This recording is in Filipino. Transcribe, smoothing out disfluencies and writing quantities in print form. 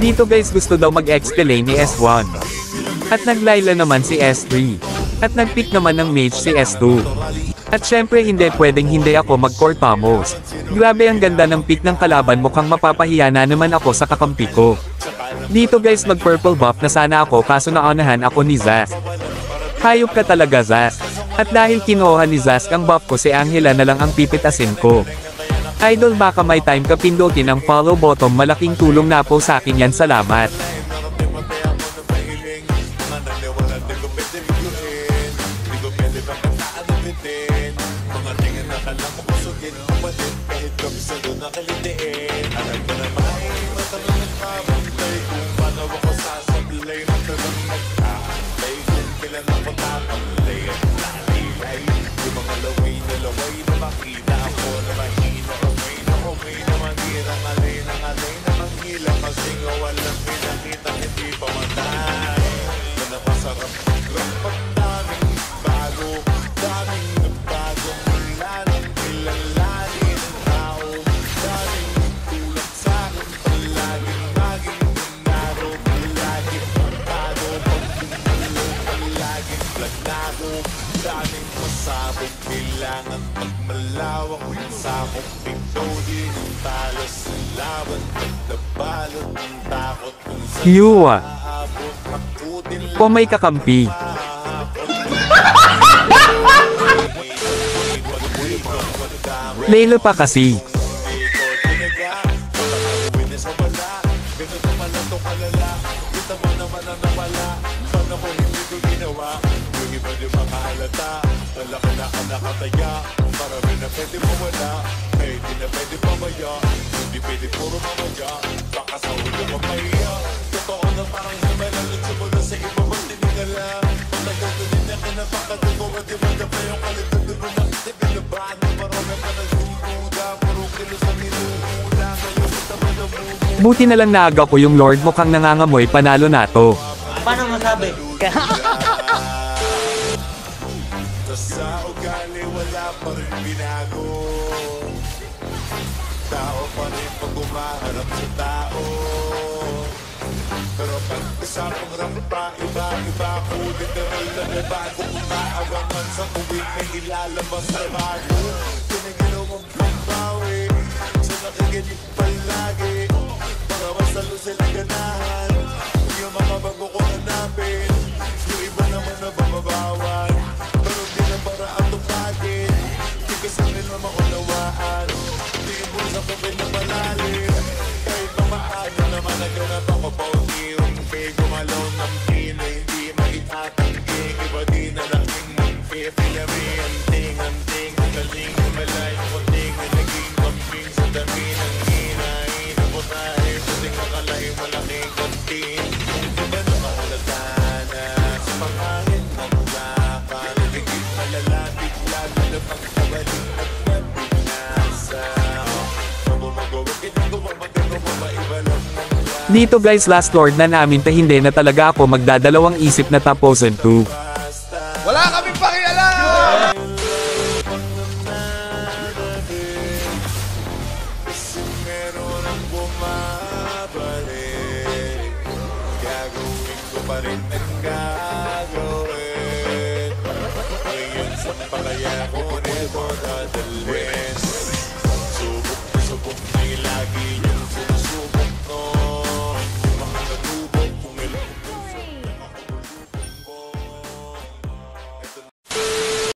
Dito guys gusto daw mag-X-Delay ni S1. At naglayla naman si S3. At nag-pick naman ng mage si S2. At syempre hindi pwedeng hindi ako mag-core Pamos. Grabe ang ganda ng pick ng kalaban, mukhang mapapahiya na naman ako sa kakampi ko. Dito guys mag-purple buff na sana ako kaso naunahan ako ni Zas. Hayop ka talaga Zas. At dahil kinuha ni Zas ang buff ko, si Angela na lang ang pipitasin ko. Idol baka may time ka pindutin ang follow button, malaking tulong na po sa akin yan, salamat. Daming pasabog, kailangan magmalawak yung sakop. Pindodi ng talos, laban, pagdabalot ng takot. Yuwa. O may kakampi. Lelo pa kasi. Malaki na ka nakataya, marami na pwede mawala, ay di na pwede pamaya, hindi pwede puro mamaya, baka sa ulo mamaya. Totoo na parang himalalit sumula sa iba pag tinigala, matagal ko din na kinapakadun ko, at di ba na pa yung kalitag doon na kasi binabaan, marami ka nagsusuda, puro kilo sa minuhula, ngayon kita ba na mumu. Buti na lang naaga ko yung Lord, mukhang nangangamoy, panalo na to. Paano masabi? Sa ugali wala pa rin binago, tao pa rin pag umaharap sa tao. Pero pag usapang rampa, iba-iba ko, literal na nabago. Umaabangan sa kuwit na ilalabas na bago. Tinaginaw mong pambawi, sa nakikinig palagi, para masalo sila ganahan. Yung mga bago ko hanapin, yung iba naman na bababawan. Para atupagin, di kasi nila maunawaan. Di mo sa kapit na malalim, kahit pamaano naman naganap ako pa unti-unti. Gumalaw ng pina, hindi maitatanggi. Iba di na laking magpipilami. Anting-anting, galing malay. Kunting na naging kamping sa dami ng hinay. Ako tayo, puting makalay, malaking kantin. Di ba na mahalata na sa pangangin ng lakad? Malalapit lalo na pagkabalik at nabinasa. Mamamagawa, ginagawa, magagawa, maiba lang ng lahat. Dito guys last Lord na namin, ta hindi na talaga ako magdadalawang isip na tapusin to. Wala kaming pakialam! Kasi meron ang bumabalik, gagawin ko pa rin ang gagawin. Ngayon sa palaya ko nito dadalhin.